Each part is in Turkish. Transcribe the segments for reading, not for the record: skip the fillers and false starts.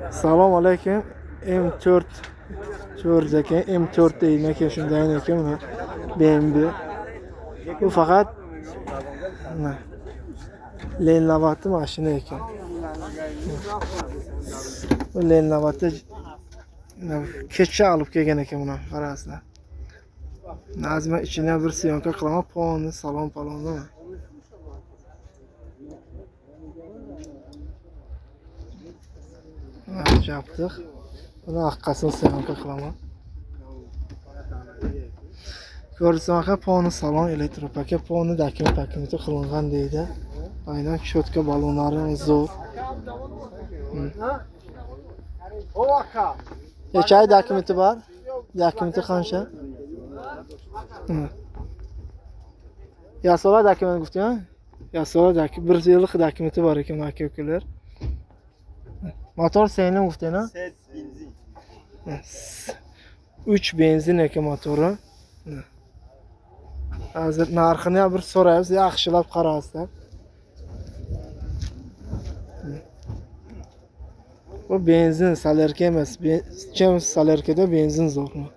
Assalomu alaykum. M4 4 ekan, M4 deydi aka, shunday ekan buni. BMW. Bu faqat mana Lenovo'ning mashina ekan. Bu Lenovo'da kecha olib kelgan ekan buni, qarasizlar. Nazma ichini bir syomka qilaman, ponni, salon palonni. Yaptık. Bunu arkasını syomka qilaman. Ko'rsangiz aka, ponni salon elektropaka, ponni dokumenti qilingan deydi. Aynan cho'tka balonlari zo'r. Necha oy dokumenti bor? Dokumenti qancha? Yasola dokument guftim. Yasola dokument, bir yillik dokumenti bor ekan aka-ukalar. Motor senin guftina? 3 benzin ekan motori. Hozir narxini bir so'raymiz, yaxshilab qarasizlar. Bu benzin salerka emas. Chem salerkada benzin zo'rmi?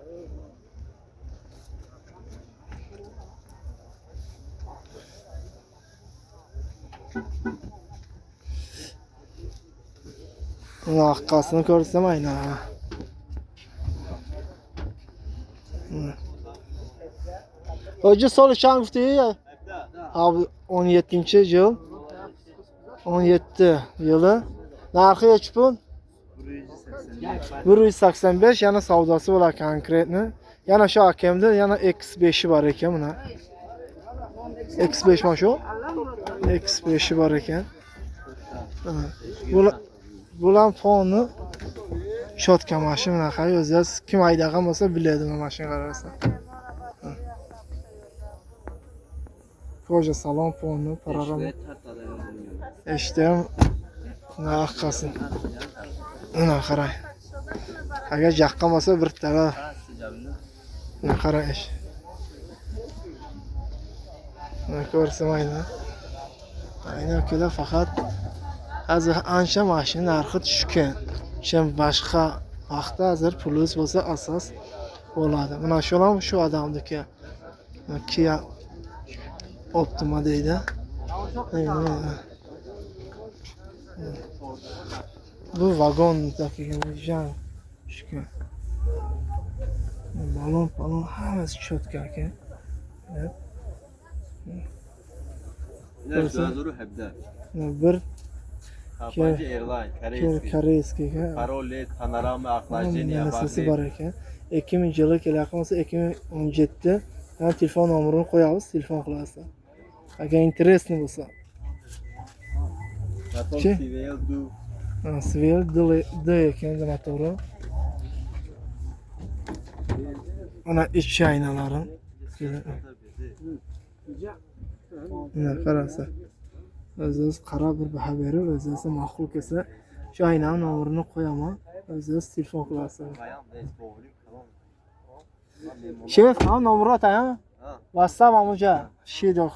Arkasını ko'rsam aynan. Hoca sol çangıftı ya. Abi 17-yil. 17 yılı. Narxı necha pul? 185, yana savdosi bo'lar konkretni. Yana shu akamda yana X5'i bor ekan buna. X5 mana shu. X5'i bor ekan. Bulan fonni cho'tka mashina qay o'zingiz kim haydagan bo'lsa biladi bu mashina qarasa. Koja salon fonni paralama. Eshitdim. Naqasin. Ana qarang. Agar jaqqan bo'lsa bir tala. Mana qarang ish. Mana ko'rsam aynan. Aynan kelar faqat hozir ancha mashina narxi tushgan. Chem boshqa vaqtda hozir pulus bo'lsa asos bo'ladi. Mana shular shu odamniki. Kia Optima deydi. Bu vagondaki jan tushgan. Balon hammasi cho'tka ekan. Bir Kapancı Airline, Koreyskiy Parolet, Panorama, Akhlajeniya, Bahri bor ekan. 2000 yili kelaqon bo'lsa 2017 dan telefon nomerini qo'yamiz, telefon qilasiz. Agar interesni bo'lsa. Svel D ekan motori. Ana iç aynalari. Mana qarasa. O'zingiz qarab bir baho berib, o'zingiz ma'qul kelsa, shu aynani nomerini qo'yaman, o'zingiz telefon qilasiz. Şef, ha nomerat ha? WhatsApp amuca. Şey yok.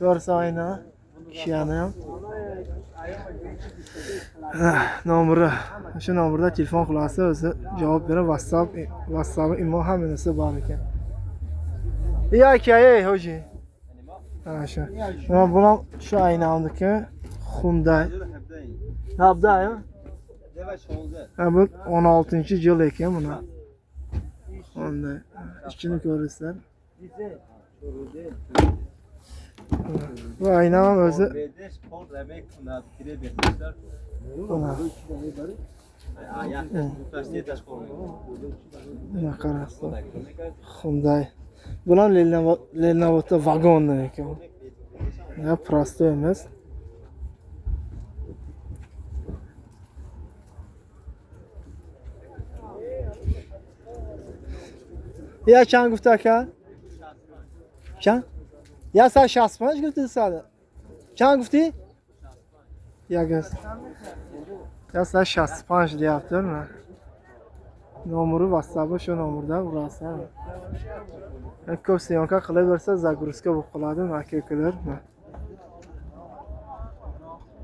Görse ayna. Kiyani ham. Nomeri. Shu nomerda telefon qilasiz, o'zi javob berib, WhatsApp imo hammasini bor ekan. İyi aka, hoji. Ha shu. Mana buni shu aynamniki Hyundai. Habda ya? Ha bu 16-yil ekan buni. Hyundai. İçini ko'rasizlar. Bu aynam o'zi. Mana qarasizlar. Hyundai. Bular Lenovo'da vagonlar ekan. Ya prosto emas. Ya چند گفته که؟ چند؟ یا 165 گفتی ساده. چند گفتی؟ یا گفت. یا 165 deyapti mi? Nomeri WhatsApp'da shu nomerda urasiz. Ko'p syomka qilaversa, загрузка bo'lib qoladi, aka-ukalar.